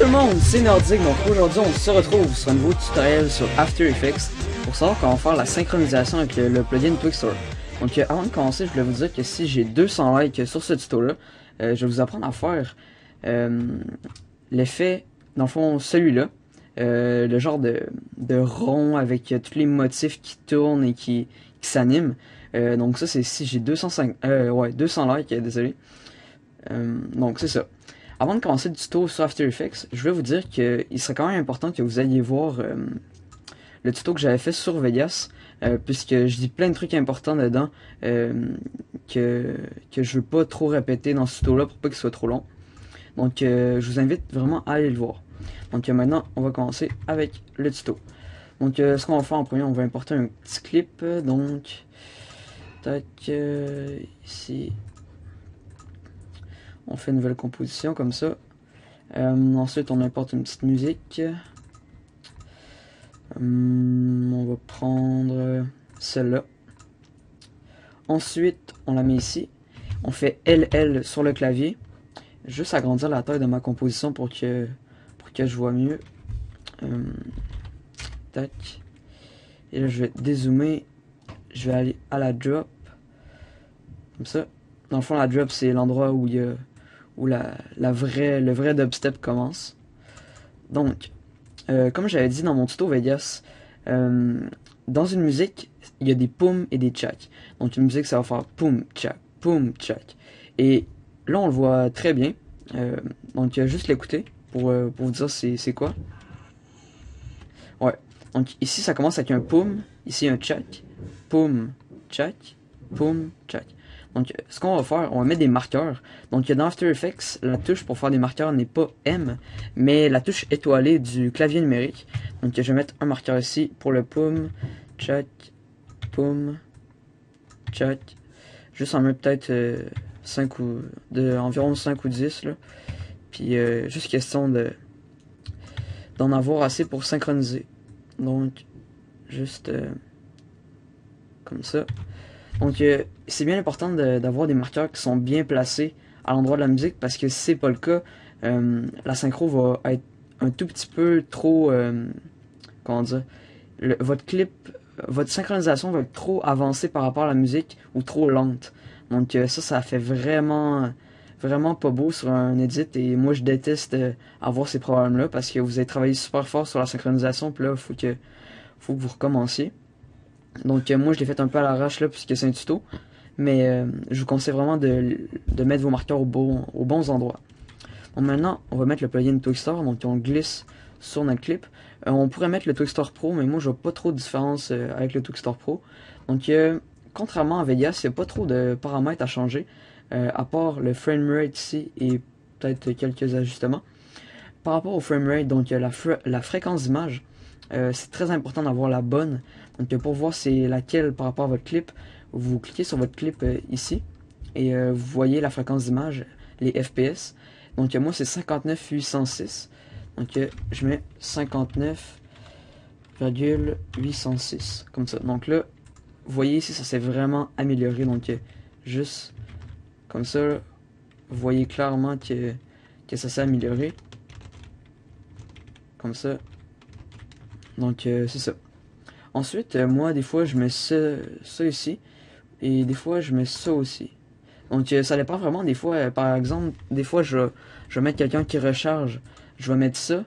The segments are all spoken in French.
tout le monde, c'est Nordique. Donc aujourd'hui on se retrouve sur un nouveau tutoriel sur After Effects pour savoir comment faire la synchronisation avec le plugin Twixtor. Donc avant de commencer, je voulais vous dire que si j'ai 200 likes sur ce tuto là, je vais vous apprendre à faire l'effet, dans le fond celui-là, le genre de rond avec tous les motifs qui tournent et qui s'animent. Donc ça c'est si j'ai 200 likes, désolé. Donc c'est ça. Avant de commencer le tuto sur After Effects, je vais vous dire qu'il serait quand même important que vous alliez voir le tuto que j'avais fait sur Vegas, puisque je dis plein de trucs importants dedans que je veux pas trop répéter dans ce tuto-là pour pas qu'il soit trop long. Donc je vous invite vraiment à aller le voir. Donc maintenant, on va commencer avec le tuto. Donc ce qu'on va faire en premier, on va importer un petit clip. Donc, tac, ici. On fait une nouvelle composition comme ça. Ensuite, on importe une petite musique. On va prendre celle-là. Ensuite, on la met ici. On fait LL sur le clavier. Juste agrandir la taille de ma composition pour que je vois mieux. Tac. Et là, je vais dézoomer. Je vais aller à la drop. Comme ça. Dans le fond, la drop, c'est l'endroit où il y a le vrai dubstep commence. Donc, comme j'avais dit dans mon tuto Vegas, dans une musique, il y a des poum et des tchak. Donc une musique, ça va faire poum, tchak, poum, tchak. Et là, on le voit très bien. Donc, il y a juste l'écouter pour vous dire c'est quoi. Ouais. Donc ici, ça commence avec un poum, ici un tchak, poum, tchak, poum, tchak. Donc, ce qu'on va faire, on va mettre des marqueurs. Donc, dans After Effects, la touche pour faire des marqueurs n'est pas M, mais la touche étoilée du clavier numérique. Donc, je vais mettre un marqueur ici pour le poum, tchak, poum, tchak. Juste en mettre peut-être environ 5 ou 10, là. Puis, juste question d'en avoir assez pour synchroniser. Donc, juste comme ça. Donc, c'est bien important d'avoir des marqueurs qui sont bien placés à l'endroit de la musique, parce que si c'est pas le cas, la synchro va être un tout petit peu trop, comment dire, votre clip, votre synchronisation va être trop avancée par rapport à la musique ou trop lente. Donc ça fait vraiment pas beau sur un edit, et moi je déteste avoir ces problèmes-là, parce que vous avez travaillé super fort sur la synchronisation, puis là, faut que vous recommenciez. Donc moi je l'ai fait un peu à l'arrache là, puisque c'est un tuto, mais je vous conseille vraiment de mettre vos marqueurs aux bons endroits. Donc maintenant on va mettre le plugin Twixtor, donc on glisse sur notre clip. On pourrait mettre le Twixtor Pro, mais moi je vois pas trop de différence avec le Twixtor Pro. Donc contrairement à Vegas, il n'y a pas trop de paramètres à changer, à part le framerate ici et peut-être quelques ajustements. Par rapport au framerate, donc la fréquence d'image, c'est très important d'avoir la bonne. Donc pour voir c'est laquelle par rapport à votre clip, vous cliquez sur votre clip ici, et vous voyez la fréquence d'image, les FPS. Donc moi c'est 59,806. Donc je mets 59,806 comme ça. Donc là, vous voyez ici, ça s'est vraiment amélioré. Donc juste comme ça, vous voyez clairement que ça s'est amélioré. Comme ça. Donc c'est ça. Ensuite, moi des fois je mets ça ici, et des fois je mets ça aussi. Donc ça dépend vraiment. Des fois, par exemple, des fois je vais mettre quelqu'un qui recharge, je vais mettre ça,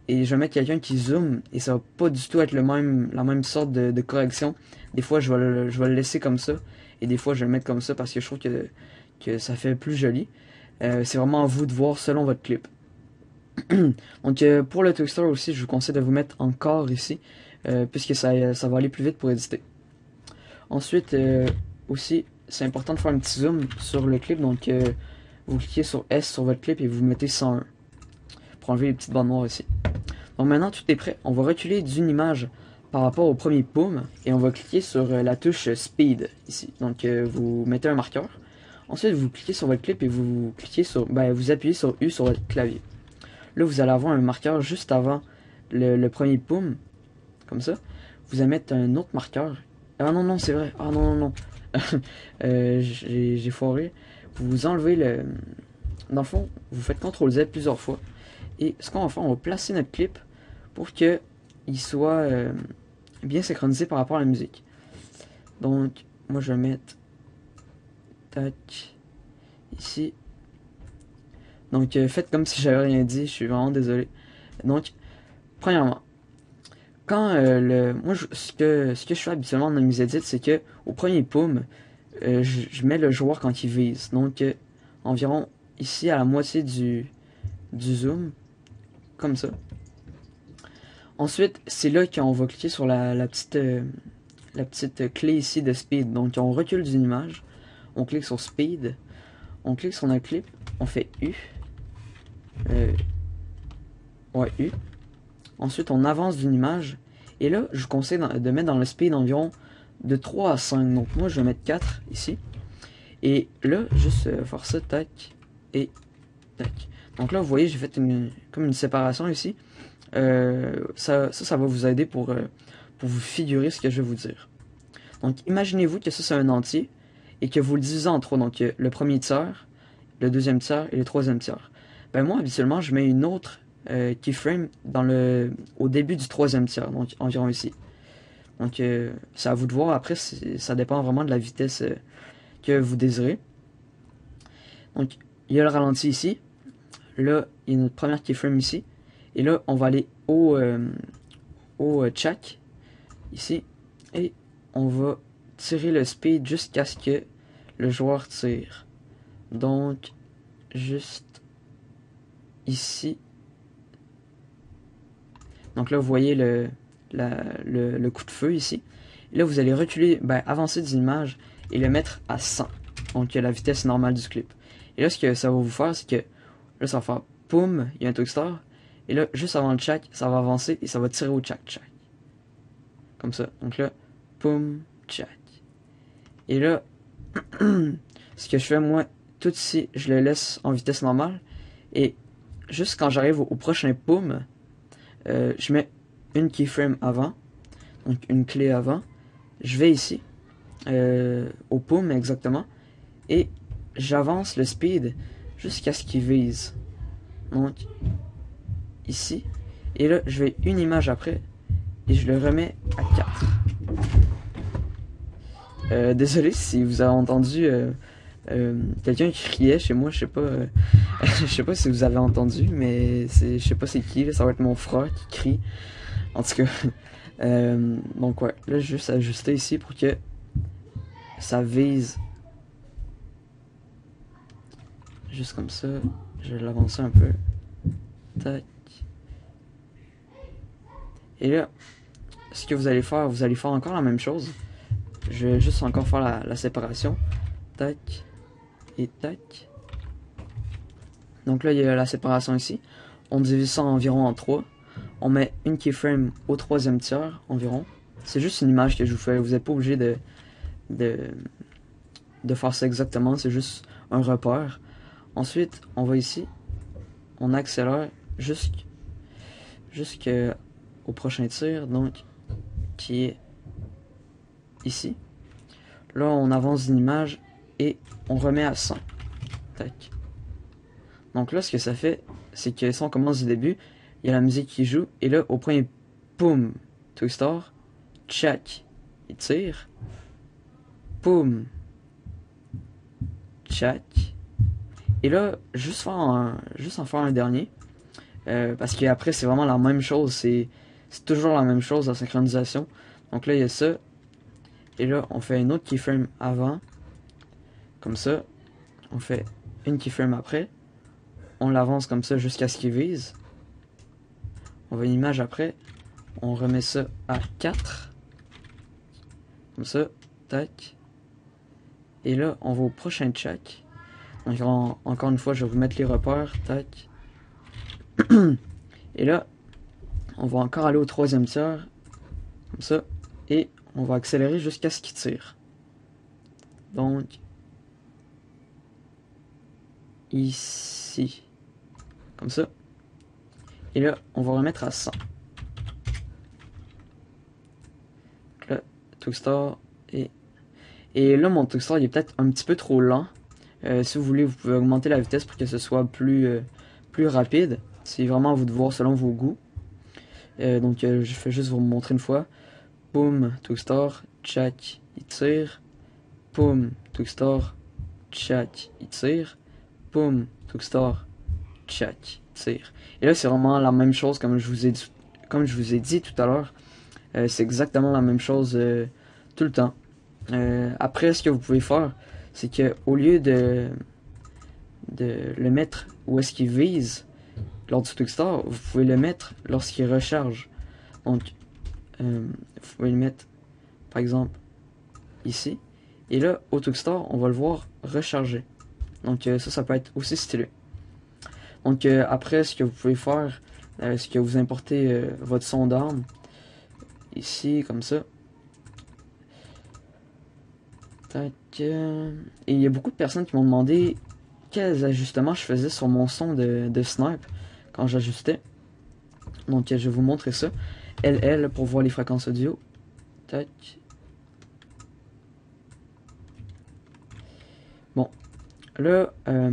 et je vais mettre quelqu'un qui zoome, et ça va pas du tout être la même sorte de correction. Des fois je vais le laisser comme ça, et des fois je vais le mettre comme ça, parce que je trouve que ça fait plus joli. C'est vraiment à vous de voir selon votre clip. Donc pour le Twixtor aussi, je vous conseille de vous mettre en quart ici, puisque ça va aller plus vite pour éditer. Ensuite aussi, c'est important de faire un petit zoom sur le clip. Donc vous cliquez sur S sur votre clip et vous mettez 101 pour enlever les petites bandes noires ici. Donc maintenant tout est prêt. On va reculer d'une image par rapport au premier poum, et on va cliquer sur la touche Speed ici. Donc vous mettez un marqueur. Ensuite vous cliquez sur votre clip et vous appuyez sur U sur votre clavier. Là, vous allez avoir un marqueur juste avant le premier poum, comme ça. Vous allez mettre un autre marqueur. Ah non, c'est vrai. Ah non. J'ai foiré. Vous enlevez le... Dans le fond, vous faites CTRL Z plusieurs fois. Et ce qu'on va faire, on va placer notre clip pour que il soit bien synchronisé par rapport à la musique. Donc, moi je vais mettre tac ici. Donc, faites comme si j'avais rien dit, je suis vraiment désolé. Donc, premièrement, quand moi ce que je fais habituellement dans mes edits, c'est que au premier poum, je mets le joueur quand il vise. Donc, environ ici à la moitié du zoom, comme ça. Ensuite, c'est là qu'on va cliquer sur la petite clé ici de speed. Donc, on recule d'une image, on clique sur speed, on clique sur notre clip, on fait U. Ouais, U. Ensuite, on avance d'une image. Et là, je vous conseille de mettre dans le speed environ de 3 à 5. Donc, moi, je vais mettre 4 ici. Et là, juste faire ça, tac, et tac. Donc là, vous voyez, j'ai fait comme une séparation ici. Ça va vous aider pour vous figurer ce que je vais vous dire. Donc, imaginez-vous que ça, c'est un entier et que vous le divisez en 3. Donc, le premier tiers, le deuxième tiers et le troisième tiers. Ben moi, habituellement, je mets une autre keyframe au début du troisième tiers, donc environ ici. Donc, c'est à vous de voir. Après, ça dépend vraiment de la vitesse que vous désirez. Donc, il y a le ralenti ici. Là, il y a notre première keyframe ici. Et là, on va aller au check, ici. Et on va tirer le speed jusqu'à ce que le joueur tire. Donc, juste ici. Donc là, vous voyez le coup de feu ici. Et là, vous allez reculer, avancer d'une image et le mettre à 100. Donc, la vitesse normale du clip. Et là, ce que ça va vous faire, c'est que là, ça va faire poum, il y a un Twixtor. Et là, juste avant le check, ça va avancer et ça va tirer au check. Comme ça. Donc là, poum, check. Et là, ce que je fais, moi, tout ici, je le laisse en vitesse normale. Et juste quand j'arrive au prochain poum, je mets une keyframe avant. Donc une clé avant. Je vais ici, au poum exactement. Et j'avance le speed jusqu'à ce qu'il vise. Donc, ici. Et là, je vais une image après. Et je le remets à 4. Désolé si vous avez entendu quelqu'un qui criait chez moi, je sais pas je sais pas si vous avez entendu, mais je sais pas c'est qui, là, ça va être mon frère qui crie. En tout cas, donc ouais, là juste ajuster ici pour que ça vise juste comme ça. Je vais l'avancer un peu. Tac. Et là, ce que vous allez faire encore la même chose. Je vais juste encore faire la séparation. Tac. Et tac. Donc là, il y a la séparation ici. On divise ça environ en 3. On met une keyframe au troisième tiers environ. C'est juste une image que je vous fais. Vous n'êtes pas obligé de faire ça exactement. C'est juste un repère. Ensuite, on va ici. On accélère jusqu'au prochain tir. Donc, qui est ici. Là, on avance d'une image et on remet à 100. Tac. Donc là, ce que ça fait, c'est que si on commence du début, il y a la musique qui joue, et là, au premier poum, Twixtor, check, il tire, poum, check, et là, juste en faire un dernier, parce qu'après, c'est vraiment la même chose, c'est toujours la même chose, la synchronisation. Donc là, il y a ça, et là, on fait une autre keyframe avant, comme ça, on fait une keyframe après, on l'avance comme ça jusqu'à ce qu'il vise. On va une image après. On remet ça à 4. Comme ça. Tac. Et là, on va au prochain check. Donc, encore une fois, je vais vous mettre les repères. Tac. Et là, on va encore aller au troisième tiers. Comme ça. Et on va accélérer jusqu'à ce qu'il tire. Donc, ici. Comme ça. Et là, on va remettre à 100. Donc là, Twixtor et là, mon Twixtor, il est peut-être un petit peu trop lent. Si vous voulez, vous pouvez augmenter la vitesse pour que ce soit plus rapide. C'est vraiment à vous de voir selon vos goûts. Donc je vais juste vous montrer une fois. Boom, Twixtor, tchac, il tire. Boom, Twixtor, tchac, il tire. Boom, Twixtor, tchac, il tire. Et là c'est vraiment la même chose comme je vous ai dit tout à l'heure. C'est exactement la même chose tout le temps. Après, ce que vous pouvez faire, c'est que au lieu de le mettre où est-ce qu'il vise lors du Twixtor, vous pouvez le mettre lorsqu'il recharge. Donc, vous pouvez le mettre, par exemple, ici. Et là, au Twixtor, on va le voir recharger. Donc, ça peut être aussi stylé. Donc, après, ce que vous pouvez faire, c'est que vous importez votre son d'arme. Ici, comme ça. Tac. Et il y a beaucoup de personnes qui m'ont demandé quels ajustements je faisais sur mon son de snipe quand j'ajustais. Donc, je vais vous montrer ça. LL pour voir les fréquences audio. Tac. Bon. Là,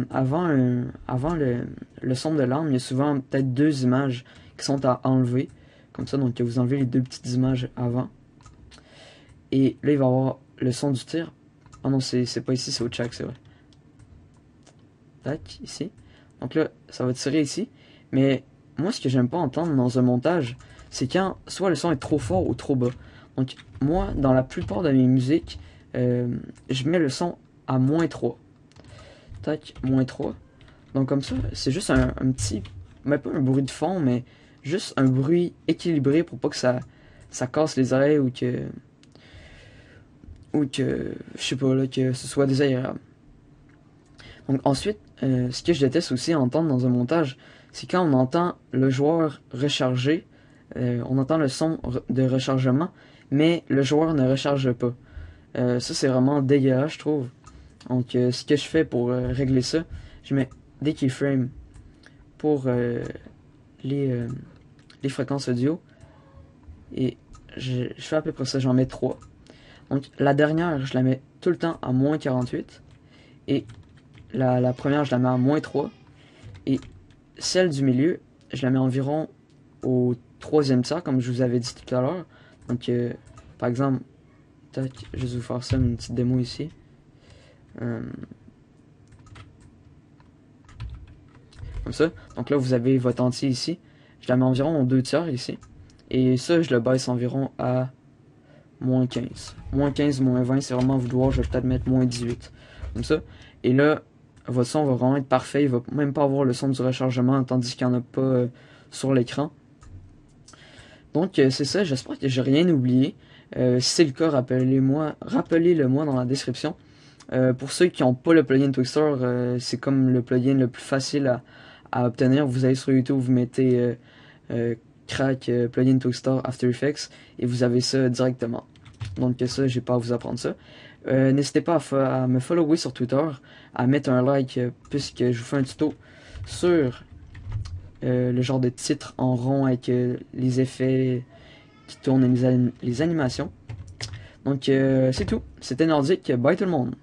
avant le son de l'arme, il y a souvent peut-être 2 images qui sont à enlever. Comme ça, donc vous enlevez les 2 petites images avant. Et là, il va y avoir le son du tir. Ah non, c'est pas ici, c'est au check, c'est vrai. Tac, ici. Donc là, ça va tirer ici. Mais moi, ce que j'aime pas entendre dans un montage, c'est quand soit le son est trop fort ou trop bas. Donc moi, dans la plupart de mes musiques, je mets le son à -3. Tac, -3. Donc comme ça, c'est juste un petit, même pas un bruit de fond, mais juste un bruit équilibré pour pas que ça casse les oreilles ou que je sais pas là, que ce soit désagréable. Donc ensuite, ce que je déteste aussi entendre dans un montage, c'est quand on entend le joueur recharger, on entend le son de rechargement, mais le joueur ne recharge pas. Ça c'est vraiment dégueulasse je trouve. Donc ce que je fais pour régler ça, je mets des keyframes pour les fréquences audio et je fais à peu près ça, j'en mets 3. Donc la dernière je la mets tout le temps à -48 et la première je la mets à -3 et celle du milieu je la mets environ au 3e tiers comme je vous avais dit tout à l'heure. Donc par exemple, tac, je vais vous faire ça, une petite démo ici. Comme ça. Donc là, vous avez votre entier ici. Je la mets environ en 2 tiers ici. Et ça, je le baisse environ à -15. -15, -20, c'est vraiment à vous de voir. Je vais peut-être mettre -18. Comme ça. Et là, votre son va vraiment être parfait. Il va même pas avoir le son du rechargement, tandis qu'il n'y en a pas sur l'écran. Donc, c'est ça. J'espère que j'ai rien oublié. Si c'est le cas, rappelez-le moi dans la description. Pour ceux qui n'ont pas le plugin Twixtor, c'est comme le plugin le plus facile à obtenir. Vous allez sur YouTube, vous mettez crack plugin Twixtor After Effects et vous avez ça directement. Donc ça, j'ai pas à vous apprendre ça. N'hésitez pas à me follower sur Twitter, à mettre un like puisque je vous fais un tuto sur le genre de titre en rond avec les effets qui tournent et les animations. Donc c'est tout. C'était Nordique. Bye tout le monde.